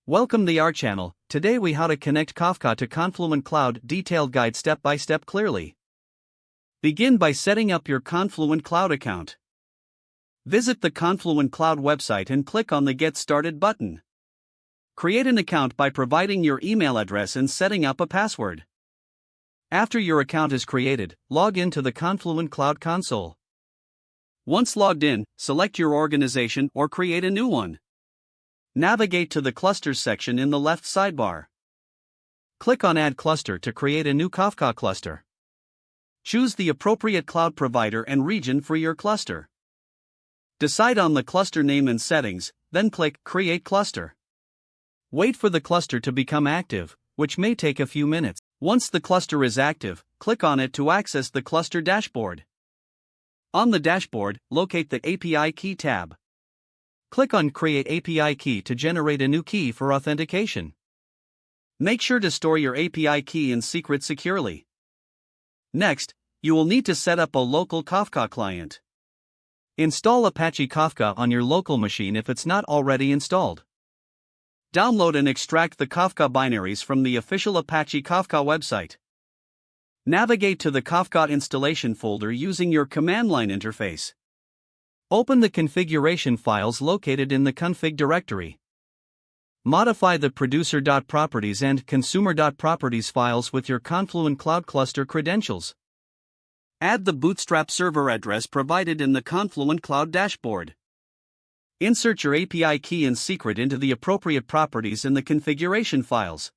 Welcome to our channel. Today we how to connect Kafka to Confluent Cloud, detailed guide step by step clearly. Begin by setting up your Confluent Cloud account. Visit the Confluent Cloud website and click on the Get Started button. Create an account by providing your email address and setting up a password. After your account is created, log in to the Confluent Cloud console. Once logged in, select your organization or create a new one. Navigate to the Clusters section in the left sidebar. Click on Add Cluster to create a new Kafka cluster. Choose the appropriate cloud provider and region for your cluster. Decide on the cluster name and settings, then click Create Cluster. Wait for the cluster to become active, which may take a few minutes. Once the cluster is active, click on it to access the cluster dashboard. On the dashboard, locate the API Key tab. Click on Create API Key to generate a new key for authentication. Make sure to store your API key in secret securely. Next, you will need to set up a local Kafka client. Install Apache Kafka on your local machine if it's not already installed. Download and extract the Kafka binaries from the official Apache Kafka website. Navigate to the Kafka installation folder using your command line interface. Open the configuration files located in the config directory. Modify the producer.properties and consumer.properties files with your Confluent Cloud Cluster credentials. Add the Bootstrap server address provided in the Confluent Cloud dashboard. Insert your API key and secret into the appropriate properties in the configuration files.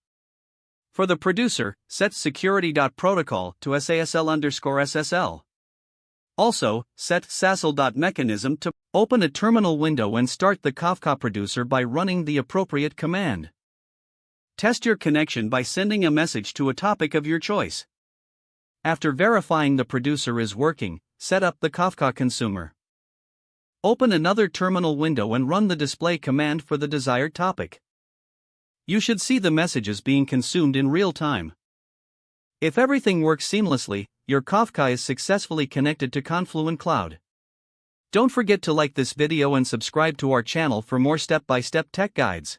For the producer, set security.protocol to SASL_SSL. Also, set SASL.mechanism to open a terminal window and start the Kafka producer by running the appropriate command. Test your connection by sending a message to a topic of your choice. After verifying the producer is working, set up the Kafka consumer. Open another terminal window and run the display command for the desired topic. You should see the messages being consumed in real time. If everything works seamlessly, your Kafka is successfully connected to Confluent Cloud. Don't forget to like this video and subscribe to our channel for more step-by-step tech guides.